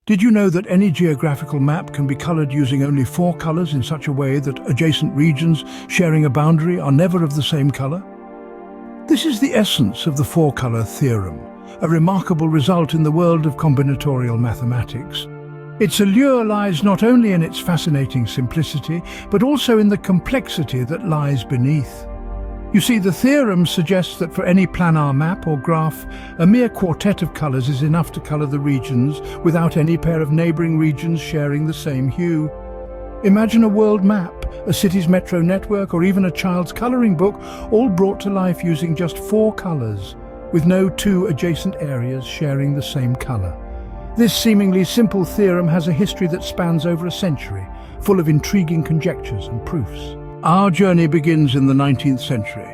Did you know that any geographical map can be colored using only 4 colors in such a way that adjacent regions sharing a boundary are never of the same color? This is the essence of the four-color theorem, a remarkable result in the world of combinatorial mathematics. Its allure lies not only in its fascinating simplicity, but also in the complexity that lies beneath. You see, the theorem suggests that for any planar map or graph, a mere quartet of colors is enough to color the regions without any pair of neighboring regions sharing the same hue. Imagine a world map, a city's metro network, or even a child's coloring book, all brought to life using just 4 colors, with no 2 adjacent areas sharing the same color. This seemingly simple theorem has a history that spans over a century, full of intriguing conjectures and proofs. Our journey begins in the 19th century,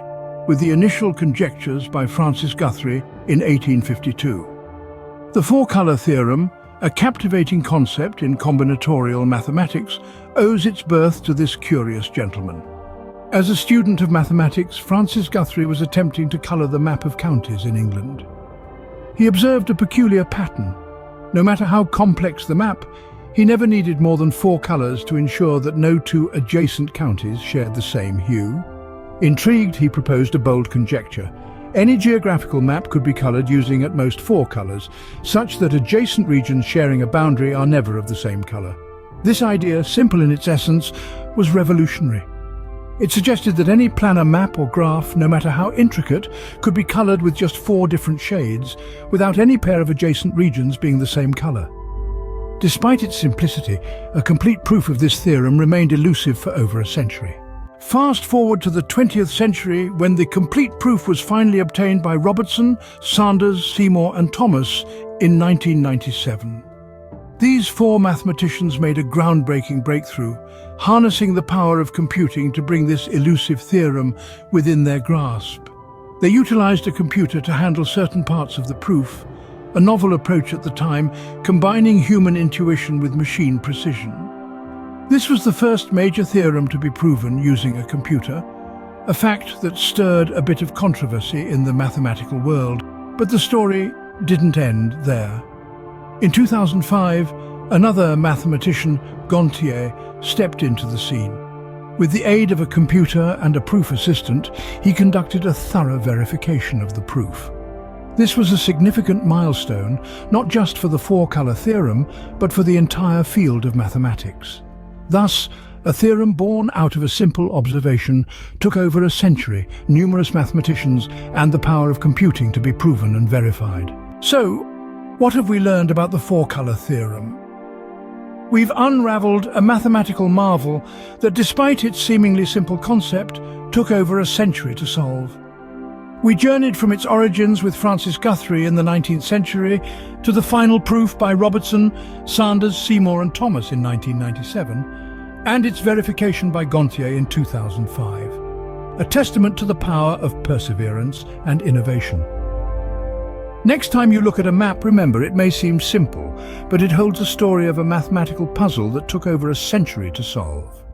with the initial Conjectures by Guthrie in 1852. The four-color theorem, a captivating concept in combinatorial mathematics, owes its birth to this curious gentleman. As a student of mathematics, Guthrie was attempting to color the map of counties in England. He observed a peculiar pattern. No matter how complex the map, he never needed more than 4 colors to ensure that no 2 adjacent counties shared the same hue. Intrigued, he proposed a bold conjecture. Any geographical map could be colored using at most 4 colors, such that adjacent regions sharing a boundary are never of the same color. This idea, simple in its essence, was revolutionary. It suggested that any planar map or graph, no matter how intricate, could be colored with just 4 different shades, without any pair of adjacent regions being the same color. Despite its simplicity, a complete proof of this theorem remained elusive for over a century. Fast forward to the 20th century, when the complete proof was finally obtained by Robertson, Sanders, Seymour and Thomas in 1997. These 4 mathematicians made a groundbreaking breakthrough, harnessing the power of computing to bring this elusive theorem within their grasp. They utilized a computer to handle certain parts of the proof, a novel approach at the time, combining human intuition with machine precision. This was the first major theorem to be proven using a computer, a fact that stirred a bit of controversy in the mathematical world. But the story didn't end there. In 2005, another mathematician, Gonthier, stepped into the scene. With the aid of a computer and a proof assistant, he conducted a thorough verification of the proof. This was a significant milestone, not just for the four-color theorem, but for the entire field of mathematics. Thus, a theorem born out of a simple observation took over a century, numerous mathematicians, and the power of computing to be proven and verified. So, what have we learned about the four-color theorem? We've unraveled a mathematical marvel that, despite its seemingly simple concept, took over a century to solve. We journeyed from its origins with Guthrie in the 19th century to the final proof by Robertson, Sanders, Seymour and Thomas in 1997, and its verification by Gonthier in 2005. A testament to the power of perseverance and innovation. Next time you look at a map, remember, it may seem simple, but it holds a story of a mathematical puzzle that took over a century to solve.